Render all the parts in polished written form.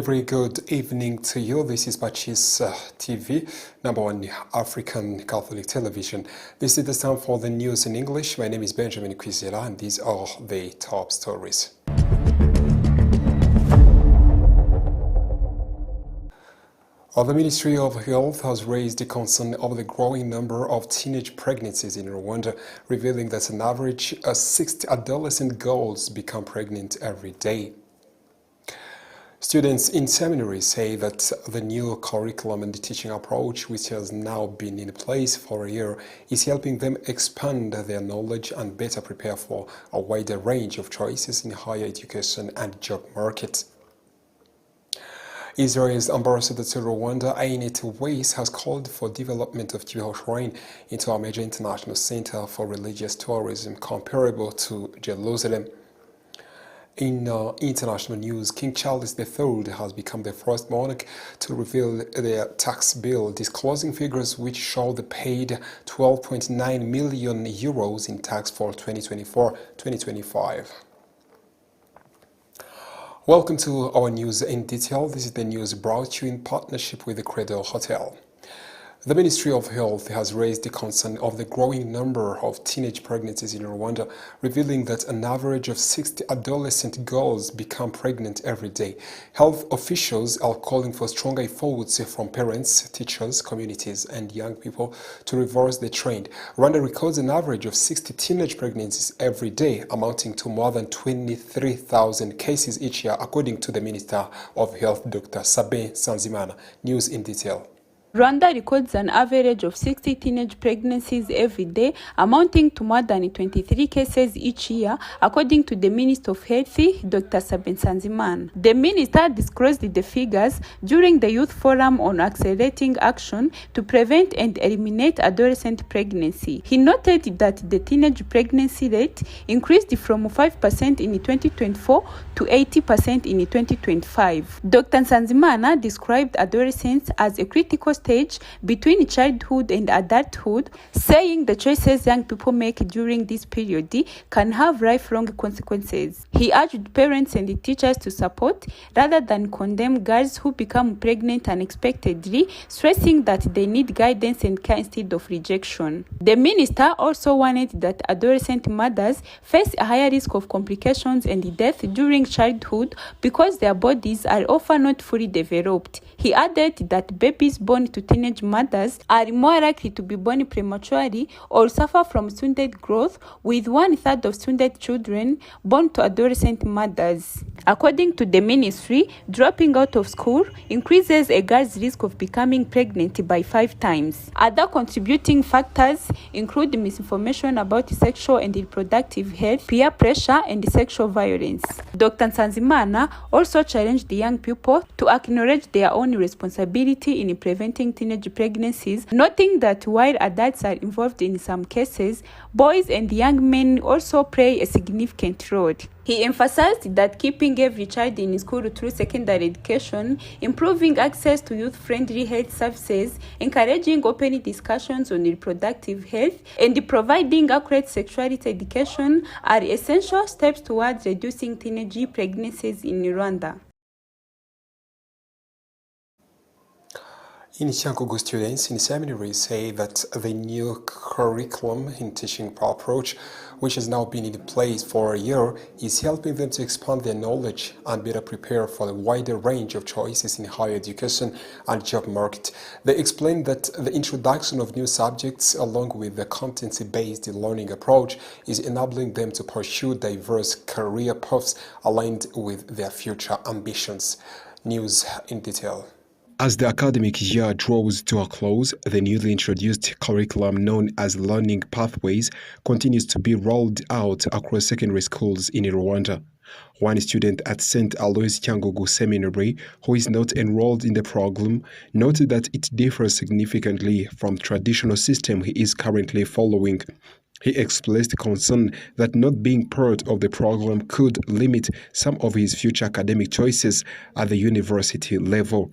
very good evening to you. This is PACIS TV, #1 African Catholic television. This is the time for the news in English. My name is Benjamin Kwizera, and these are the top stories. The Ministry of Health has raised the concern of the growing number of teenage pregnancies in Rwanda, revealing that an average 60 adolescent girls become pregnant every day. Students in seminaries say that the new curriculum and the teaching approach, which has now been in place for a year, is helping them expand their knowledge and better prepare for a wider range of choices in higher education and job market. Israel's ambassador to Rwanda, Ainit Weiss, has called for development of Jewish shrine into a major international center for religious tourism comparable to Jerusalem. In international news, King Charles III has become the first monarch to reveal their tax bill, disclosing figures which show they paid 12.9 million euros in tax for 2024-2025. Welcome to our news in detail. This is the news brought to you in partnership with the Credo Hotel. The Ministry of Health has raised the concern of the growing number of teenage pregnancies in Rwanda, revealing that an average of 60 adolescent girls become pregnant every day. Health officials are calling for stronger efforts from parents, teachers, communities, and young people to reverse the trend. Rwanda records an average of 60 teenage pregnancies every day, amounting to more than 23,000 cases each year, according to the Minister of Health, Dr. Sabin Nsanzimana. News in detail. Rwanda records an average of 60 teenage pregnancies every day, amounting to more than 23 cases each year, according to the Minister of Health, Dr. Sabin Nsanzimana. The minister disclosed the figures during the Youth Forum on Accelerating Action to Prevent and Eliminate Adolescent Pregnancy. He noted that the teenage pregnancy rate increased from 5% in 2024 to 80% in 2025. Dr. Nsanzimana described adolescence as a critical stage between childhood and adulthood, saying the choices young people make during this period can have lifelong consequences. He urged parents and teachers to support rather than condemn girls who become pregnant unexpectedly, stressing that they need guidance and care instead of rejection. The minister also warned that adolescent mothers face a higher risk of complications and death during childhood because their bodies are often not fully developed. He added that babies born to teenage mothers are more likely to be born prematurely or suffer from stunted growth, with 1/3 of stunted children born to adolescent mothers. According to the ministry, dropping out of school increases a girl's risk of becoming pregnant by 5 times. Other contributing factors include misinformation about sexual and reproductive health, peer pressure, and sexual violence. Dr. Nsanzimana also challenged the young people to acknowledge their own responsibility in preventing teenage pregnancies, noting that while adults are involved in some cases, boys and young men also play a significant role. He emphasized that keeping every child in school through secondary education, improving access to youth-friendly health services, encouraging open discussions on reproductive health, and providing accurate sexuality education are essential steps towards reducing teenage pregnancies in Rwanda. In Cyangugu, students in seminaries say that the new curriculum in teaching approach, which has now been in place for a year, is helping them to expand their knowledge and better prepare for a wider range of choices in higher education and job market. They explained that the introduction of new subjects along with the competency-based learning approach is enabling them to pursue diverse career paths aligned with their future ambitions. News in detail. As the academic year draws to a close, the newly introduced curriculum known as Learning Pathways continues to be rolled out across secondary schools in Rwanda. One student at St. Aloys Cyangugu Seminary, who is not enrolled in the program, noted that it differs significantly from the traditional system he is currently following. He expressed concern that not being part of the program could limit some of his future academic choices at the university level.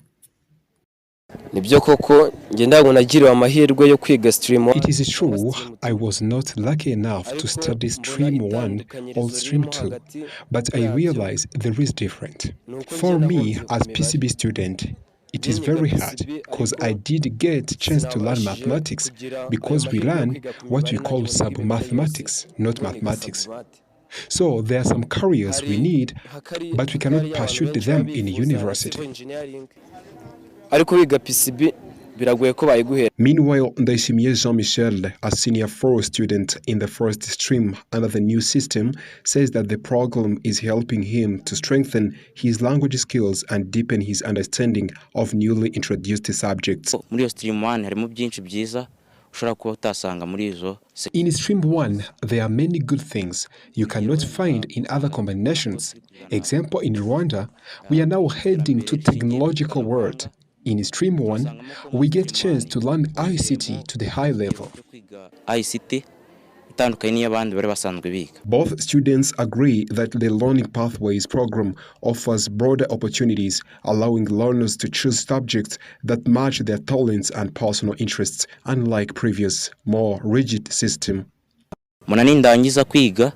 Nibyo koko nge ntabwo nagiriwe amahirwe yo kwiga stream 1. It is true, I was not lucky enough to study stream 1 or stream 2, but I realize there is different. For me, as PCB student, it is very hard because I did get a chance to learn mathematics because we learn what we call sub-mathematics, not mathematics. So there are some careers we need, but we cannot pursue them in university. Meanwhile, Ndayishimiye Jean-Michel, a senior 4 student in the first stream under the new system, says that the program is helping him to strengthen his language skills and deepen his understanding of newly introduced subjects. In stream 1, there are many good things you cannot find in other combinations. Example, in Rwanda, we are now heading to technological world. In stream 1, we get a chance to learn ICT to the high level. Both students agree that the Learning Pathways program offers broader opportunities, allowing learners to choose subjects that match their talents and personal interests, unlike previous, more rigid system. Ndangiza kwiga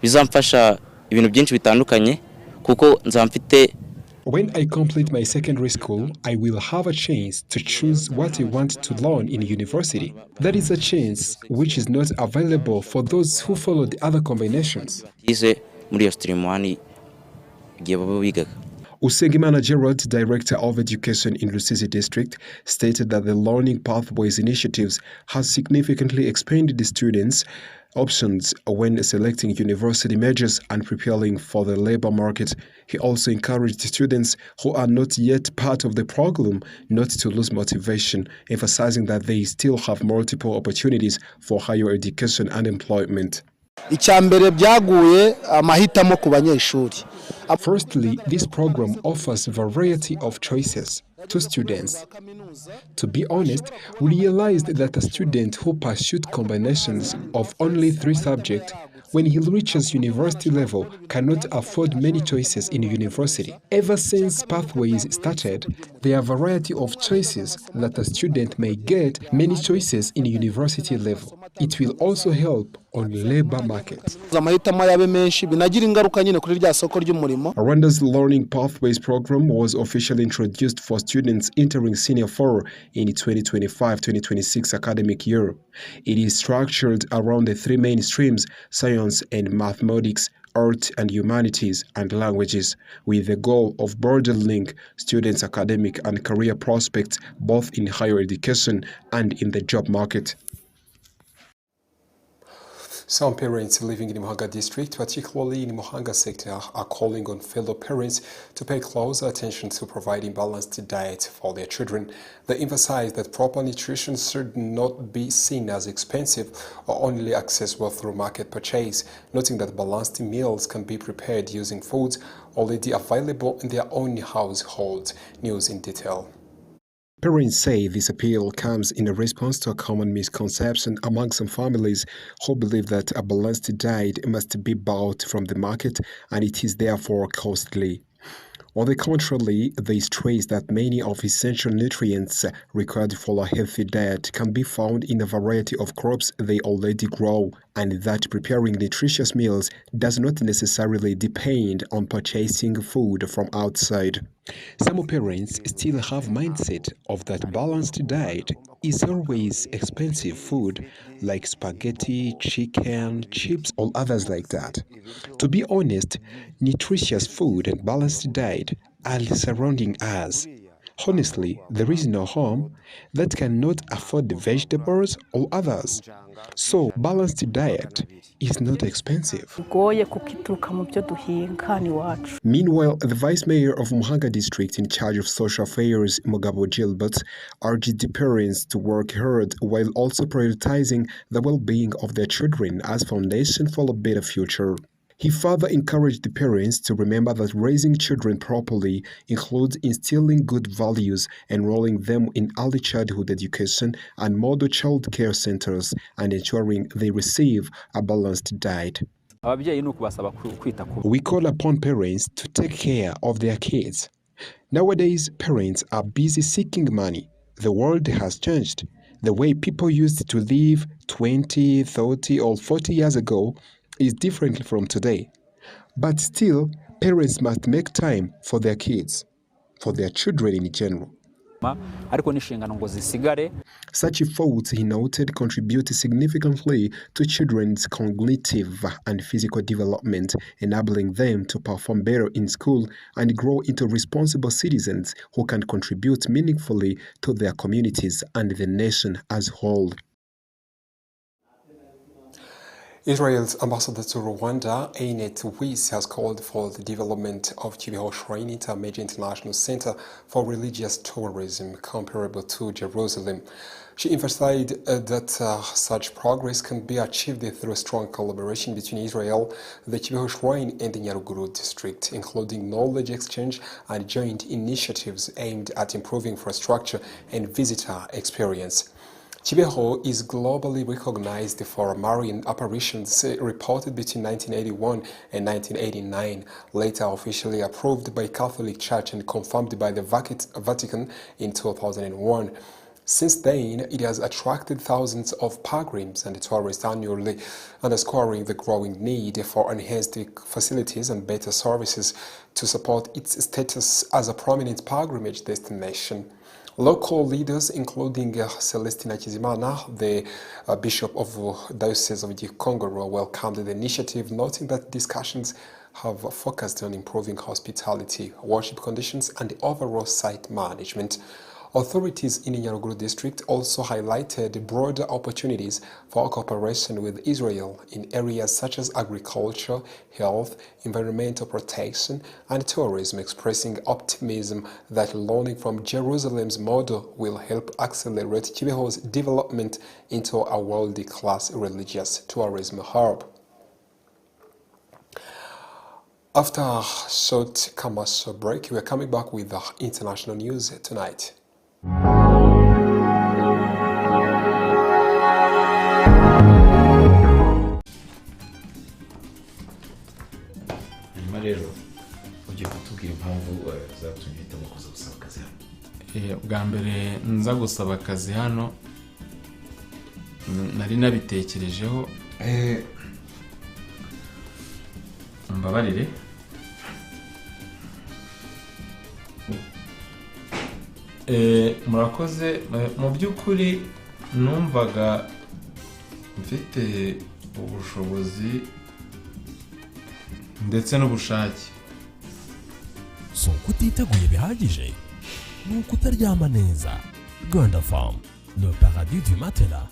bizamfasha ibintu byinshi bitandukanye kuko nzamfite. When I complete my secondary school, I will have a chance to choose what I want to learn in university. That is a chance which is not available for those who follow the other combinations. Usengimana Gerald, Director of Education in Rusizi District, stated that the Learning Pathways initiatives has significantly expanded the students' options when selecting university majors and preparing for the labor market. He also encouraged students who are not yet part of the program not to lose motivation, emphasizing that they still have multiple opportunities for higher education and employment. Firstly, this program offers a variety of choices to students. To be honest, we realized that a student who pursued combinations of only 3 subjects, when he reaches university level, cannot afford many choices in university. Ever since Pathways started, there are a variety of choices that a student may get many choices in university level. It will also help on labor market. Rwanda's Learning Pathways program was officially introduced for students entering Senior 4 in the 2025-2026 academic year. It is structured around the 3 main streams: science and mathematics, art and humanities, and languages, with the goal of broadening students' academic and career prospects both in higher education and in the job market. Some parents living in Muhanga district, particularly in Muhanga sector, are calling on fellow parents to pay close attention to providing balanced diet for their children. They emphasize that proper nutrition should not be seen as expensive or only accessible through market purchase, noting that balanced meals can be prepared using foods already available in their own household. News in detail. Parents say this appeal comes in a response to a common misconception among some families who believe that a balanced diet must be bought from the market and it is therefore costly. On the contrary, they stress that many of essential nutrients required for a healthy diet can be found in a variety of crops they already grow, and that preparing nutritious meals does not necessarily depend on purchasing food from outside. Some parents still have mindset of that balanced diet is always expensive food like spaghetti, chicken, chips, or others like that. To be honest, nutritious food and balanced diet are surrounding us. Honestly, there is no home that cannot afford the vegetables or others. So, balanced diet is not expensive. Meanwhile, the Vice Mayor of Muhanga District in charge of social affairs, Mugabo Gilbert, urged the parents to work hard while also prioritizing the well-being of their children as foundation for a better future. He further encouraged the parents to remember that raising children properly includes instilling good values, enrolling them in early childhood education and model child care centers, and ensuring they receive a balanced diet. We call upon parents to take care of their kids. Nowadays, parents are busy seeking money. The world has changed. The way people used to live 20, 30, or 40 years ago is different from today. But still, parents must make time for their kids, for their children in general. Such efforts, he noted, contribute significantly to children's cognitive and physical development, enabling them to perform better in school and grow into responsible citizens who can contribute meaningfully to their communities and the nation as a whole. Israel's ambassador to Rwanda, Einet Weiss, has called for the development of Kibeho Shrine into a major international center for religious tourism comparable to Jerusalem. She emphasized that such progress can be achieved through strong collaboration between Israel, the Kibeho Shrine, and the Nyaruguru district, including knowledge exchange and joint initiatives aimed at improving infrastructure and visitor experience. Kibeho is globally recognized for marine apparitions reported between 1981 and 1989, later officially approved by Catholic Church and confirmed by the Vatican in 2001. Since then, it has attracted thousands of pilgrims and tourists annually, underscoring the growing need for enhanced facilities and better services to support its status as a prominent pilgrimage destination. Local leaders, including Celestina Kizimana, the Bishop of Diocese of Gikongoro, welcomed the initiative, noting that discussions have focused on improving hospitality, worship conditions, and overall site management. Authorities in the Nyaruguru district also highlighted broader opportunities for cooperation with Israel in areas such as agriculture, health, environmental protection, and tourism, expressing optimism that learning from Jerusalem's model will help accelerate Kibeho's development into a world-class religious tourism hub. After a short commercial break, we are coming back with the international news tonight. Bwa mbere nza gusaba akazi hano nari nabitekerejeho mbabarire murakoze mu by'ukuri numvaga mfite ubushobozi ndetse n'ubushake so kutiteguye bihagije nuko utaryama neza. Rwanda Farm, le paradis du matelas.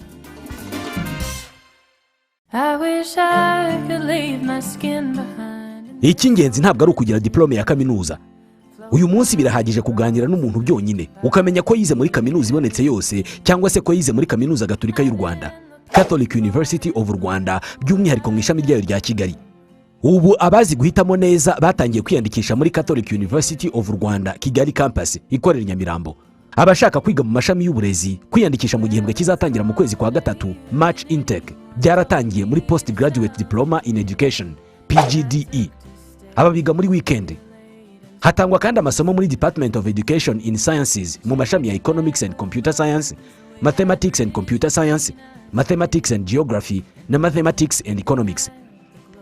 I wish I could leave my skin behind. Icy'ingenzi ntabwo ari ukugira diplome ya kaminuza. Uyu munsi birahagije kuganira n'umuntu byonyine ukamenya ko yize muri kaminuza ibonetse yose cyangwa se ko yize muri kaminuza Gatolika y'u Rwanda, Catholic University of Rwanda, by'umwihariko mu ishami ryayo rya Kigali. Ubu abazi guhitamo neza batangiye kwiyandikisha muri Catholic University of Rwanda Kigali campus ikorera Nyamirambo. Abashaka kwiga mu mashami y'uburezi kwiyandikisha mu gihembwe kizatangira mu kwezi kwa gatatu, March intake, byaratangiye muri postgraduate diploma in education PGDE. Ababiga muri weekend. Hatangwa kandi amasomo muri Department of Education in Sciences mu mashami ya Economics and Computer Science, Mathematics and Computer Science, Mathematics and Geography na Mathematics and Economics.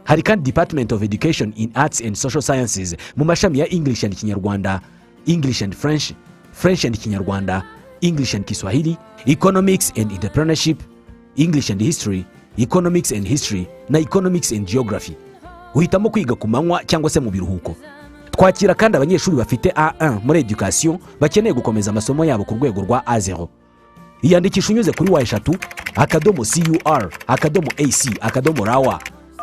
Hari kandi Department of Education in Arts and Social Sciences mu mashami ya English and Kinyarwanda, English and French, French and Kinyarwanda, English and Kiswahili, Economics and Entrepreneurship, English and History, Economics and History na Economics and Geography. Uhitamo kwiga ku manywa cyangwa se mu biruhuko. Twakira kandi abanyeshuri bafite A1 muri education bakeneye gukomeza amasomo yabo ku rwego rwa A0. Iyandikisha unyuze kuri wa#CUR/AC/RAWA.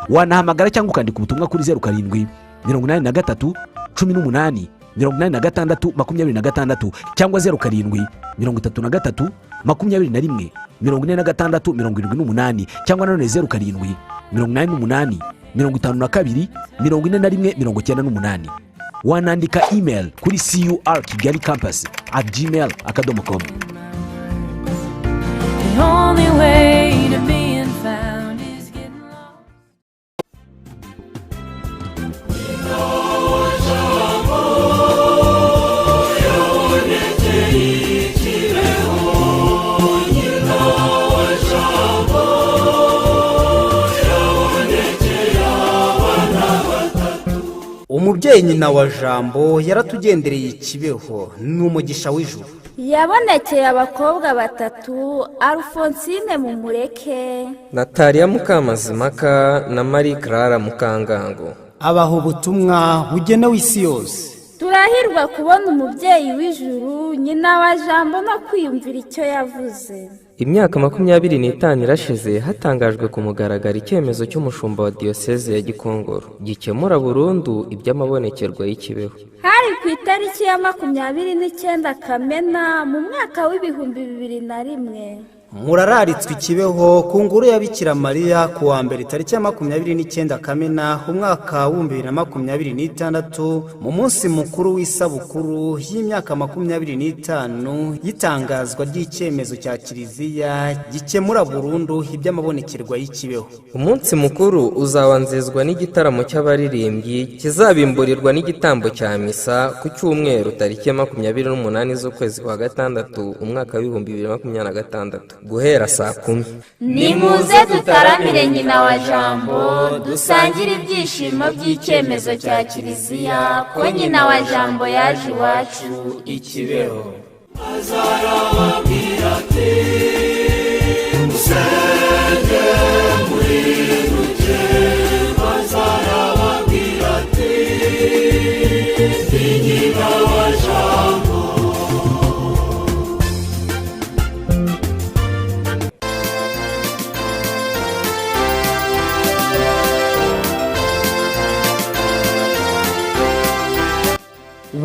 Wanahamagara cyangwa ukandika ubutumwa kuri 07 83 18 86 26 cyangwa 07 33 21 46 78 cyangwa none 07 88 52 41 98. Wanandika email kuri curkigali-campus@gmail.com. The only way to being found is getting lost. umubyeyi nyina wa Jambo yaratugendereye Kibeho n'umugisha w'ijuru. Yabonekeye abakobwa batatu, Alphonsine Mumureke, Natalia Mukamazimaka na Marie Clara Mukangango. Abaho ubutumwa bugenewe isi yose. Turahirwa kubona umubyeyi w'ijuru nyina wa Jambo no kwiyumvira icyo yavuze. Imyaka 25 irashize hatangajwe ku mugaragaro icyemezo cy'umushumba wa diocese ya Gikongoro gikemura burundu iby'amabonekerwa y'Ikibeho. Hari ku itariki ya 29 Kamena mu mwaka w'ibihumbi 2001. Murararitswe Kibeho ku nguru ya Bikira Mariya ku wa mbere tariki ya 29 Kamena umwaka wa 2026 mu munsi mukuru w'isabukuru y'imyaka 25 yitangazwa ry'icyemezo cya Kiliziya gikemura burundu iby'amabonekerwa y'Ikibeho. Umunsi mukuru uzabanzizwa n'igitaramo cy'abaririmbyi kizabimburirwa n'igitambo cya misa ku cyumweru tariki ya 28 z'ukwezi kwa gatandatu umwaka wa 2026 guhera saa 10. Nimuze tutaramire nyina wa Jambo dusangire ibyishimo by'icyemezo cya Kiliziya ko nyina wa Jambo yaje iwacu Ikibeho. Azarababwira ati musenge muhinduke, azarababwira ati nyina wa Jambo.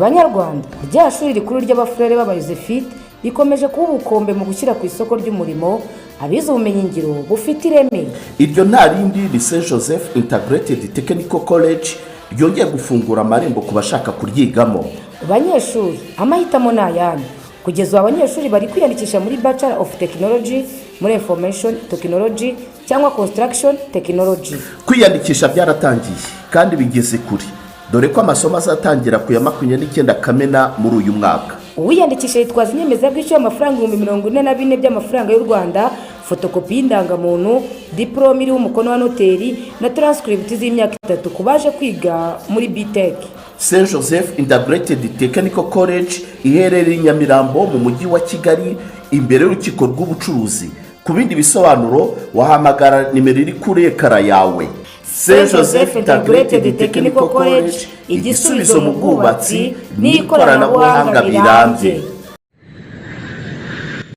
Banyarwanda, rya shuri rikuru ry'abafurere b'abayozefite rikomeje kuba ubukombe mu gushyira ku isoko ry'umurimo abize ubumenyi ngiro bufite ireme. Iryo nta rindi ni St Joseph Integrated Technical College ryongeye gufungura amarembo ku bashaka kuryigamo. Banyeshuri, amahitamo ni ayanyu. Kugeza abanyeshuri bari kwiyandikisha muri Bachelor of Technology, muri Information Technology cyangwa Construction Technology. Kwiyandikisha byaratangiye kandi bigeze kuri. Dore ko amasomo azatangira ku ya 29 Kamena muri uyu mwaka. Uwiyandikisha yitwaza inyemezabwishyu y'amafaranga 44,000 by'amafaranga y'u Rwanda, fotokopi y'indangamuntu, diplome iriho umukono wa noteri na transcript z'imyaka 3 kubaje kwiga muri BTech. St Joseph Integrated Technical College iherereye Nyamirambo mu mujyi wa Kigali imbere y'urukiko rw'ubucuruzi. Ku bindi bisobanuro wahamagara nimero iri kuri ekara yawe. St Joseph Integrated Technical College, igisubizo mu bwubatsi n'ikoranabuhanga birambye.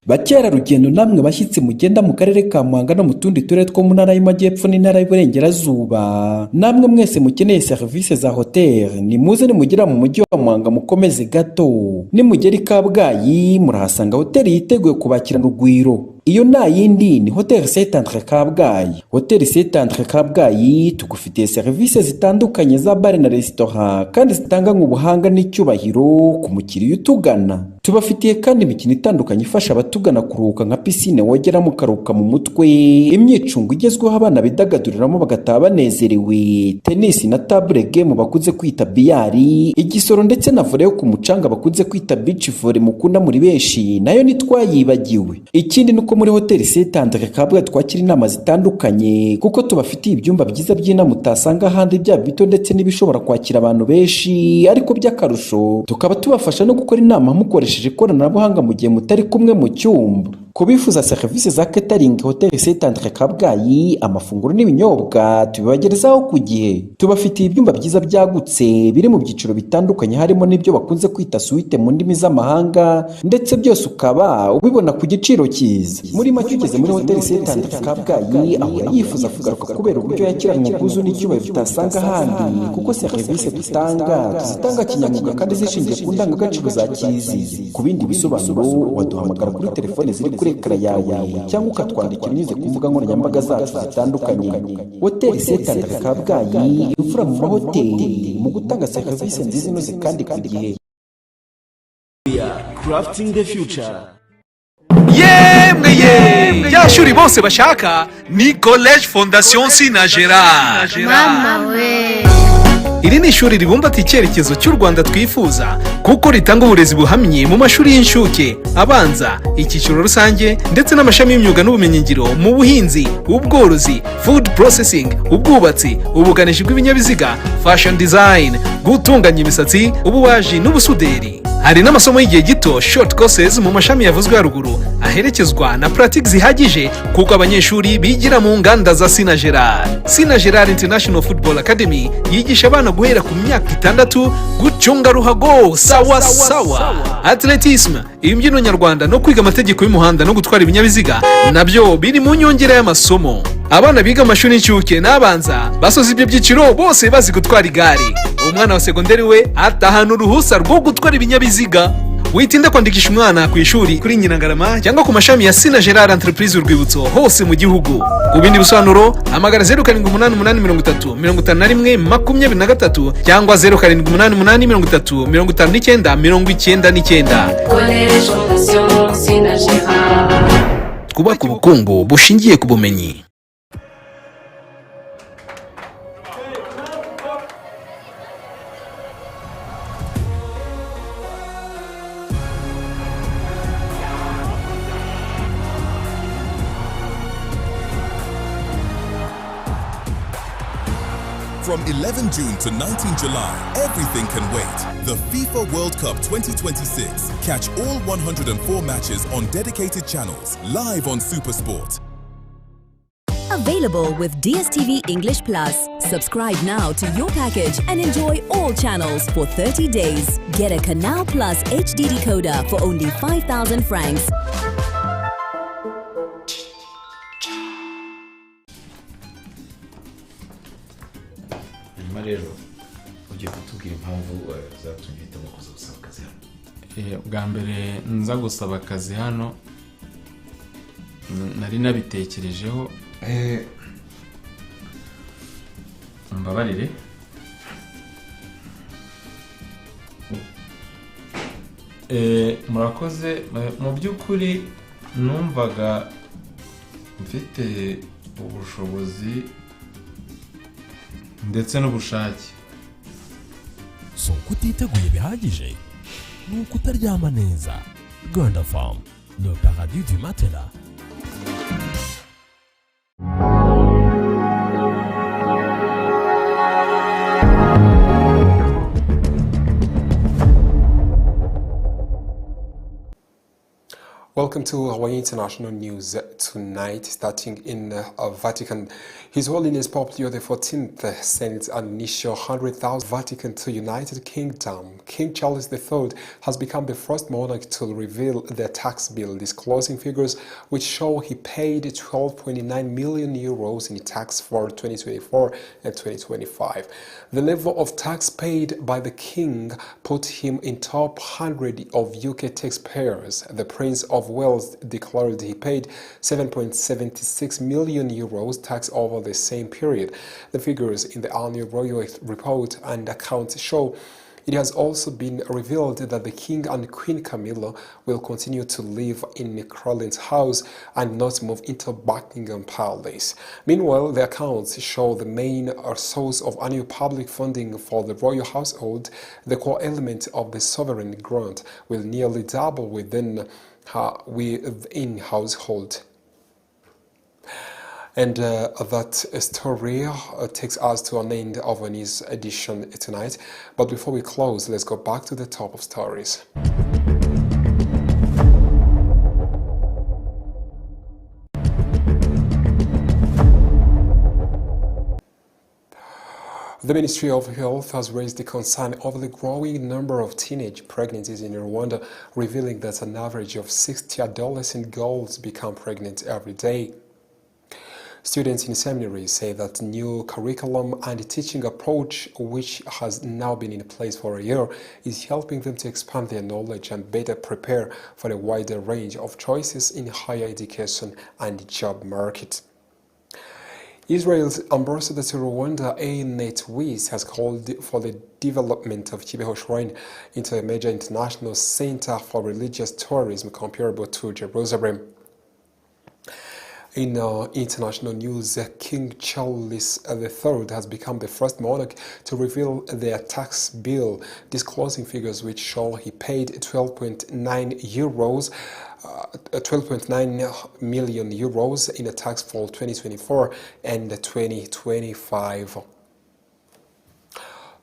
Bakerarugendo namwe bashyitsi mugenda mu karere ka Muhanga no mu tundi turere two mu ntara y'Amajyepfo n'intara y'Iburengerazuba, namwe mwese mukeneye serivisi za hotel, ni muze nimugera mu mujyi wa Muhanga mukomeze gato. Nimugera i Kabgayi murahasanga hotel yiteguye kubakirana urugwiro. Iyo nta yindi ni Hotel Saint-Andre Kabgayi. Hotel Saint-Andre Kabgayi tugufitiye serivisi zitandukanye za bar na restaurant kandi zitanga ubuhanga n'icyubahiro ku mukiriya utugana. Tubafitiye kandi imikino itandukanye ifasha abatugana kuruhuka nka piscine wogeramo karuka mu mutwe, imyicungo igezweho abana bidagaduriramo bagataha banezerewe, tennis na table game bakunze kwita biyari, igisoro ndetse na volley yo ku mucanga bakunze kwita beach volley mukunda muri benshi nayo nitwayibagiwe. Ikindi nuko muri Hotel Saint-Andre Kabgayi twakira inama zitandukanye kuko tubafitiye ibyumba byiza by'inama utasanga ahandi byaba bito ndetse n'ibishobora kwakira abantu benshi, ariko by'akarusho tukaba tubafasha no gukora inama mukoresheje ikoranabuhanga mu gihe mutari kumwe mu cyumba. Kubifuza serivisi za catering Hotel Saint-Andre Kabgayi, amafunguro n'ibinyobwa tubibagerezaho ku gihe. Tubafitiye ibyumba byiza byagutse biri mu byiciro bitandukanye harimo n'ibyo bakunze kwita suite mu ndimi z'amahanga, ndetse byose ukaba ubibona ku giciro cyiza. Muri make ugeze muri Hotel Saint-Andre Kabgayi ahora yifuza kugaruka kubera uburyo yakiranywe ubwuzu n'icyubahiro tutasanga ahandi, kuko serivisi tuzitanga kinyamwuga kandi zishingiye ku ndangagaciro za Kiliziya. Ku bindi bisobanuro waduhamagara kuri telefone ziri kuri ekara yawe cyangwa ukatwandikira unyuze ku mbuga nkoranyambaga zacu zitandukanye. Hotel Saint-Andre Kabgayi, imfura mu mahoteli mu gutanga serivisi nziza inoze kandi ku gihe. Crafting the future. Yemwe ya shuri bose bashaka ni College Fondation Sinagera. Mama we iri ni ishuri ribumbatiye icyerekezo cy'u Rwanda twifuza kuko ritanga uburezi buhamye mu mashuri y'inshuke, abanza, icyiciro rusange ndetse n'amashami y'imyuga n'ubumenyingiro mu buhinzi, ubworozi, food processing, ubwubatsi, ubukanishi bw'ibinyabiziga, fashion design, gutunganya imisatsi, ububaji n'ubusuderi. Hari n'amasomo y'igihe gito short courses mu mashami yavuzwe haruguru aherekezwa na practice zihagije kuko abanyeshuri bigira mu nganda za Sina Gerard International Football Academy yigisha abana guhera ku myaka 6 gucunga ruhago sawa sawa, atletisme, imbyino nyarwanda no kwiga amategeko y'umuhanda no gutwara ibinyabiziga nabyo biri mu nyongera y'amasomo. Abana biga amashuri y'incuke n'abanza basoza ibyo byiciro bose bazi gutwara igare. Umwana wa segonderi we atahana uruhusa rwo gutwara ibinyabiziga. Witinda kwandikisha umwana ku ishuri kuri Nyirangarama cyangwa ku mashami ya Sina Gerard Entreprise Urwibutso hose mu gihugu. Ku bindi bisobanuro hamagara 0788535123 cyangwa 0788535999. Collège Fondation Sina Gerard. Twubaka ubukungu bushingiye ku bumenyi. From 11 June to 19 July, everything can wait. The FIFA World Cup 2026. Catch all 104 matches on dedicated channels, live on SuperSport. Available with DSTV English Plus. Subscribe now to your package and enjoy all channels for 30 days. Get a Canal Plus HD decoder for only 5,000 francs. Rero ugiye kutubwira impamvu zatumye uhitamo kuza gusaba akazi hano. Bwa mbere nza gusaba akazi hano nari nabitekerejeho, mbabarire. Murakoze. Mu by'ukuri numvaga mfite ubushobozi ndetse n'ubushake. So kutiteguye bihagije ni ukutaryama neza. Rwanda Farm, le paradis du matelas. Welcome to our international news tonight, starting in Vatican. His Holiness Pope Leo XIV sends an initial 100,000 Vatican to United Kingdom. King Charles III has become the first monarch to reveal their tax bill, disclosing figures which show he paid 12.9 million euros in tax for 2024 and 2025. The level of tax paid by the King put him in top 100 of UK taxpayers. The Prince of Wales declared he paid 7.76 million euros tax over the same period. The figures in the annual royal report and accounts show. It has also been revealed that the King and Queen Camilla will continue to live in Crowland's house and not move into Buckingham Palace. Meanwhile, the accounts show the main source of annual public funding for the royal household, the core element of the sovereign grant, will nearly double within household. And that story takes us to an end of our news edition tonight. But before we close, let's go back to the top of stories. The Ministry of Health has raised the concern over the growing number of teenage pregnancies in Rwanda, revealing that an average of 60 adolescent girls become pregnant every day. Students in seminaries say that new curriculum and teaching approach, which has now been in place for a year, is helping them to expand their knowledge and better prepare for a wider range of choices in higher education and job market. Israel's ambassador to Rwanda, Annette Weiss, has called for the development of Kibeho Shrine into a major international center for religious tourism comparable to Jerusalem. In international news, King Charles III has become the first monarch to reveal their tax bill, disclosing figures which show he paid 12.9 million euros in a tax for 2024 and 2025.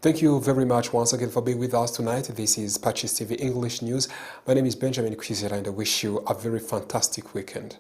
Thank you very much once again for being with us tonight. This is PACIS TV English News. My name is Benjamin Kwizera and I wish you a very fantastic weekend.